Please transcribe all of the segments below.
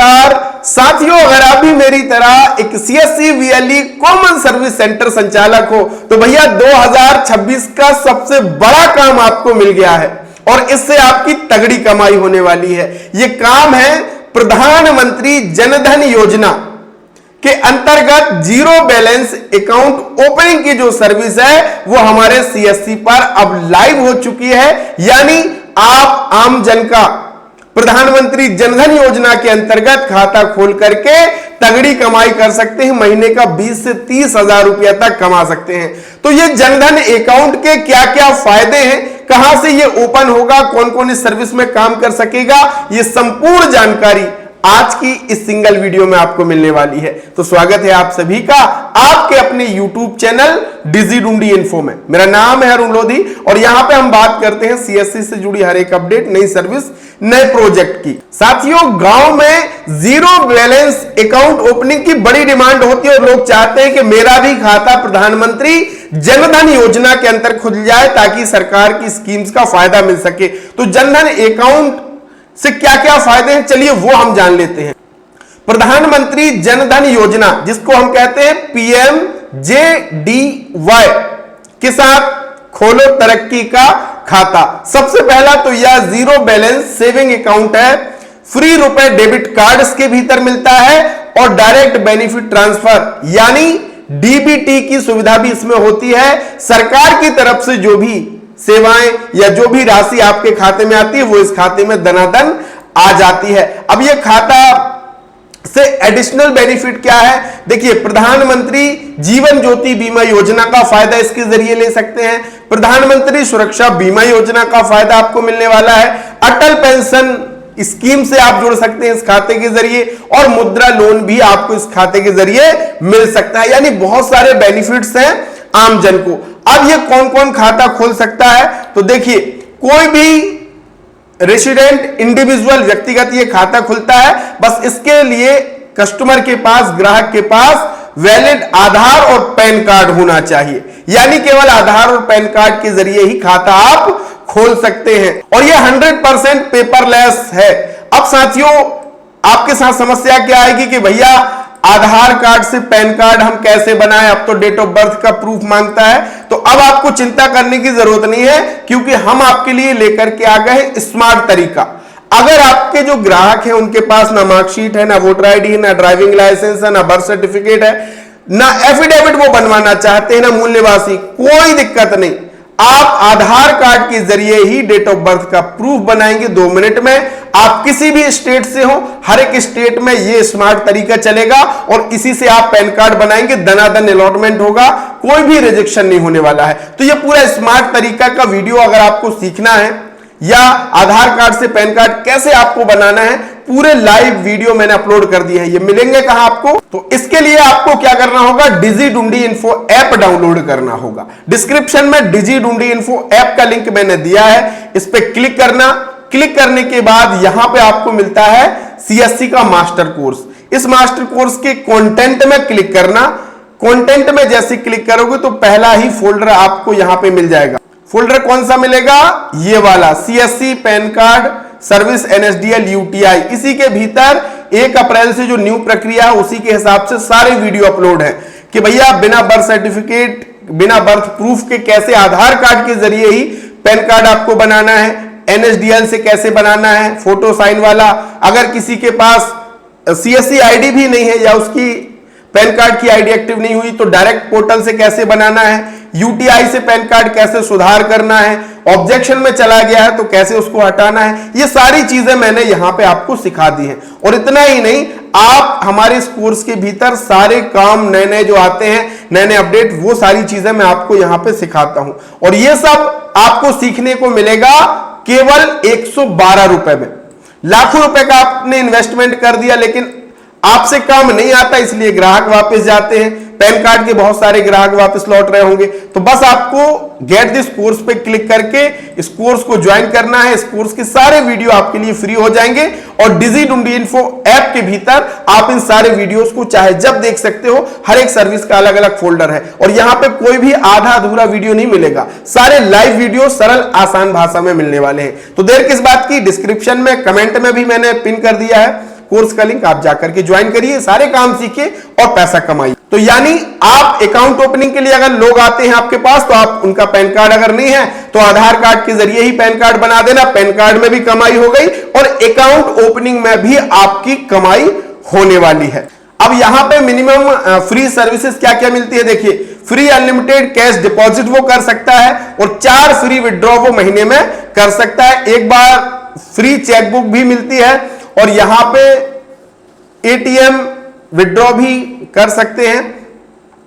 नमस्कार साथियों, अगर आप भी मेरी तरह एक CSC VLE common service centre संचालक हो तो भैया 2026 का सबसे बड़ा काम आपको मिल गया है और इससे आपकी तगड़ी कमाई होने वाली है। यह काम है प्रधानमंत्री जनधन योजना के अंतर्गत जीरो बैलेंस अकाउंट ओपनिंग की जो सर्विस है वो हमारे सीएससी पर अब लाइव हो चुकी है। यानी आप आम जन का प्रधानमंत्री जनधन योजना के अंतर्गत खाता खोल करके तगड़ी कमाई कर सकते हैं। महीने का 20 से 30 हजार रुपया तक कमा सकते हैं। तो ये जनधन अकाउंट के क्या क्या फायदे हैं, कहां से ये ओपन होगा, कौन कौन इस सर्विस में काम कर सकेगा, ये संपूर्ण जानकारी आज की इस सिंगल वीडियो में आपको मिलने वाली है। तो स्वागत है आप सभी का आपके अपने YouTube चैनल डिजिडुंडी इन्फो में। मेरा नाम है अरुण लोधी और यहां पे हम बात करते हैं सीएससी से जुड़ी हर एक अपडेट, नई सर्विस, नए प्रोजेक्ट की। साथियों, गांव में जीरो बैलेंस अकाउंट ओपनिंग की बड़ी डिमांड होती है और लोग चाहते हैं कि मेरा भी खाता प्रधानमंत्री जनधन योजना के अंतर खुल जाए ताकि सरकार की स्कीम्स का फायदा मिल सके। तो जनधन अकाउंट से क्या क्या फायदे हैं, चलिए वो हम जान लेते हैं। प्रधानमंत्री जनधन योजना, जिसको हम कहते हैं पीएमजेडीवाई, के साथ खोलो तरक्की का खाता। सबसे पहला तो यह जीरो बैलेंस सेविंग अकाउंट है। फ्री रुपए डेबिट कार्ड इसके भीतर मिलता है और डायरेक्ट बेनिफिट ट्रांसफर यानी डीबीटी की सुविधा भी इसमें होती है। सरकार की तरफ से जो भी सेवाएं या जो भी राशि आपके खाते में आती है वो इस खाते में दनादन आ जाती है। अब ये खाता से एडिशनल बेनिफिट क्या है, देखिए, प्रधानमंत्री जीवन ज्योति बीमा योजना का फायदा इसके जरिए ले सकते हैं। प्रधानमंत्री सुरक्षा बीमा योजना का फायदा आपको मिलने वाला है। अटल पेंशन स्कीम से आप जुड़ सकते हैं इस खाते के जरिए और मुद्रा लोन भी आपको इस खाते के जरिए मिल सकता है। यानी बहुत सारे बेनिफिट्स हैं आम जन को। अब ये कौन कौन खाता खोल सकता है, तो देखिए, कोई भी रेसिडेंट इंडिविजुअल व्यक्तिगत ये खाता खुलता है। बस इसके लिए कस्टमर के पास, ग्राहक के पास वैलिड आधार और पैन कार्ड होना चाहिए। यानी केवल आधार और पैन कार्ड के जरिए ही खाता आप खोल सकते हैं और यह 100% पेपरलेस है। अब साथियों, आपके साथ समस्या क्या आएगी कि भैया आधार कार्ड से पैन कार्ड हम कैसे बनाएं, अब तो डेट ऑफ बर्थ का प्रूफ मांगता है। तो अब आपको चिंता करने की जरूरत नहीं है क्योंकि हम आपके लिए लेकर के आ गए हैं स्मार्ट तरीका। अगर आपके जो ग्राहक हैं उनके पास ना मार्कशीट है, ना वोटर आईडी है, ना ड्राइविंग लाइसेंस है, ना बर्थ सर्टिफिकेट है, ना एफिडेविट वो बनवाना चाहते हैं, ना मूल्यवासी, कोई दिक्कत नहीं। आप आधार कार्ड के जरिए ही डेट ऑफ बर्थ का प्रूफ बनाएंगे 2 मिनट में। आप किसी भी स्टेट से हो, हर एक स्टेट में ये स्मार्ट तरीका चलेगा और इसी से आप पैन कार्ड बनाएंगे, दनादन अलॉटमेंट होगा, कोई भी रिजेक्शन नहीं होने वाला है। तो ये पूरा स्मार्ट तरीका का वीडियो अगर आपको सीखना है या आधार कार्ड से पैन कार्ड कैसे आपको बनाना है, पूरे लाइव वीडियो मैंने अपलोड कर दिए हैं। ये मिलेंगे कहां आपको, तो इसके लिए आपको क्या करना होगा, डिजिडुंडी इन्फो ऐप डाउनलोड करना होगा। डिस्क्रिप्शन में डिजिडुंडी इन्फो ऐप का लिंक मैंने दिया है, इस पे क्लिक करना। क्लिक करने के बाद यहां पे आपको मिलता है सीएससी का मास्टर कोर्स। इस मास्टर कोर्स के कंटेंट में क्लिक करना। कंटेंट में जैसे क्लिक करोगे तो पहला ही फोल्डर आपको यहां पे मिल जाएगा। फोल्डर कौन सा मिलेगा, ये वाला, CSC pan card service NSDL UTI. इसी के भीतर 1 अप्रैल से जो न्यू प्रक्रिया है उसी के हिसाब से सारे वीडियो अपलोड है कि भैया बिना बर्थ सर्टिफिकेट, बिना बर्थ प्रूफ के कैसे आधार कार्ड के जरिए ही पैन कार्ड आपको बनाना है, एनएसडीएल से कैसे बनाना है, फोटो साइन वाला। अगर किसी के पास सीएससी आईडी भी नहीं है या उसकी पैन कार्ड की आईडी एक्टिव नहीं हुई तो डायरेक्ट पोर्टल से कैसे बनाना है, यूटीआई से पैन कार्ड कैसे सुधार करना है, ऑब्जेक्शन में चला गया है तो कैसे उसको हटाना है, ये सारी चीजें मैंने यहां पे आपको सिखा दी हैं। और इतना ही नहीं, आप हमारे इस कोर्स के भीतर सारे काम नए नए जो आते हैं, नए नए अपडेट, वो सारी चीजें मैं आपको यहां पे सिखाता हूं और ये सब आपको सीखने को मिलेगा केवल 112 रुपए में। लाखों रुपए का आपने इन्वेस्टमेंट कर दिया लेकिन आपसे काम नहीं आता, इसलिए ग्राहक वापस जाते हैं। पैन कार्ड के बहुत सारे ग्राहक वापस लौट रहे होंगे। तो बस आपको गेट दिस कोर्स पे क्लिक करके इस कोर्स को ज्वाइन करना है। इस कोर्स के सारे वीडियो आपके लिए फ्री हो जाएंगे और डिजिडुंडी इन्फो ऐप के भीतर आप इन सारे वीडियोस को चाहे जब देख सकते हो। हर एक सर्विस का अलग अलग फोल्डर है और यहां पे कोई भी आधा अधूरा वीडियो नहीं मिलेगा। सारे लाइव वीडियो सरल आसान भाषा में मिलने वाले हैं। तो देर किस बात की, डिस्क्रिप्शन में कमेंट में भी मैंने पिन कर दिया है, कोर्स का लिंक आप जाकर के ज्वाइन करिए, सारे काम सीखिए और पैसा कमाइए। तो यानी आप अकाउंट ओपनिंग के लिए अगर लोग आते हैं आपके पास, तो आप उनका पैन कार्ड अगर नहीं है तो आधार कार्ड के जरिए ही पैन कार्ड बना देना, पैन कार्ड में भी कमाई हो गई और अकाउंट ओपनिंग में भी आपकी कमाई होने वाली है। अब यहां पे मिनिमम फ्री सर्विसेज क्या क्या मिलती है, देखिए फ्री अनलिमिटेड कैश डिपॉजिट वो कर सकता है और 4 फ्री विड्रॉ वो महीने में कर सकता है। एक बार फ्री चेकबुक भी मिलती है और यहां पे एटीएम विड्रॉ भी कर सकते हैं,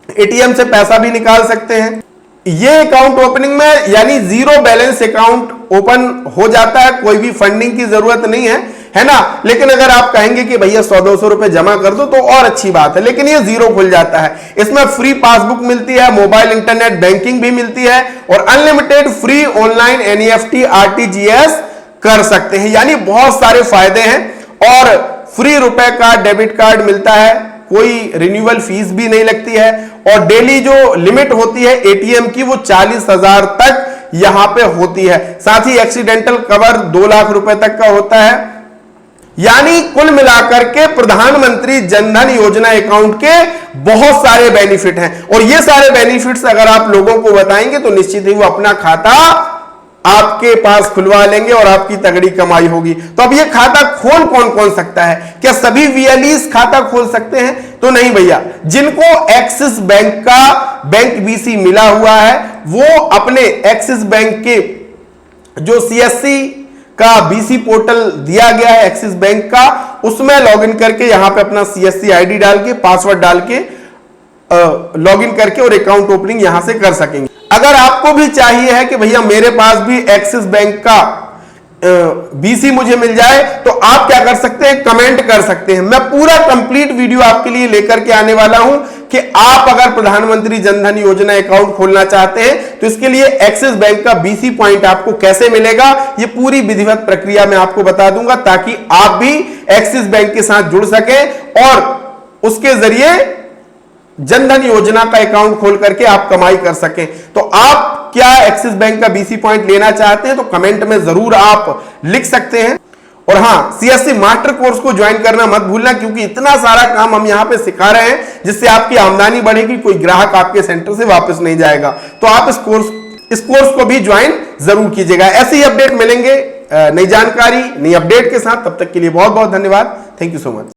एटीएम से पैसा भी निकाल सकते हैं। ये अकाउंट ओपनिंग में यानी जीरो बैलेंस अकाउंट ओपन हो जाता है, कोई भी फंडिंग की जरूरत नहीं है ना। लेकिन अगर आप कहेंगे कि भैया 100-200 रुपए जमा कर दो तो और अच्छी बात है, लेकिन ये जीरो खुल जाता है। इसमें फ्री पासबुक मिलती है, मोबाइल इंटरनेट बैंकिंग भी मिलती है और unlimited free online NEFT RTGS कर सकते हैं, यानी बहुत सारे फायदे हैं। और फ्री रुपए का डेबिट कार्ड मिलता है, कोई रिन्यूअल फीस भी नहीं लगती है और डेली जो लिमिट होती है एटीएम की वो 40,000 तक यहां पे होती है। साथ ही एक्सीडेंटल कवर 2 लाख रुपए तक का होता है। यानी कुल मिलाकर के प्रधानमंत्री जनधन योजना अकाउंट के बहुत सारे बेनिफिट हैं और ये सारे बेनिफिट्स अगर आप लोगों को बताएंगे तो निश्चित ही वो अपना खाता आपके पास खुलवा लेंगे और आपकी तगड़ी कमाई होगी। तो अब ये खाता खोल कौन कौन सकता है? क्या सभी वीएलईज खाता खोल सकते हैं? तो नहीं भैया, जिनको एक्सिस बैंक का बैंक बीसी मिला हुआ है वो अपने एक्सिस बैंक के जो सीएससी का बीसी पोर्टल दिया गया है एक्सिस बैंक का, उसमें लॉगिन करके यहां पे अपना सीएससी आईडी डाल के पासवर्ड डाल के लॉगिन करके और अकाउंट ओपनिंग यहां से कर सकेंगे। अगर आपको भी चाहिए है कि भैया मेरे पास भी एक्सिस बैंक का बीसी मुझे मिल जाए, तो आप क्या कर सकते हैं, कमेंट कर सकते हैं। मैं पूरा कंप्लीट वीडियो आपके लिए लेकर के आने वाला हूं कि आप अगर प्रधानमंत्री जनधन योजना अकाउंट खोलना चाहते हैं तो इसके लिए एक्सिस बैंक का बीसी पॉइंट आपको कैसे मिलेगा, ये पूरी विधिवत प्रक्रिया मैं आपको बता दूंगा ताकि आप भी एक्सिस बैंक के साथ जुड़ सकें और उसके जरिए जनधन योजना का अकाउंट खोल करके आप कमाई कर सकें। तो आप क्या एक्सिस बैंक का बीसी पॉइंट लेना चाहते हैं तो कमेंट में जरूर आप लिख सकते हैं। और हां, सीएससी मास्टर कोर्स को ज्वाइन करना मत भूलना, क्योंकि इतना सारा काम हम यहां पे सिखा रहे हैं जिससे आपकी आमदनी बढ़ेगी, कोई ग्राहक आपके सेंटर से वापस नहीं जाएगा। तो आप इस कोर्स को भी ज्वाइन जरूर कीजिएगा। ऐसे ही अपडेट मिलेंगे नई जानकारी नई अपडेट के साथ। तब तक के लिए बहुत बहुत धन्यवाद। Thank you so much.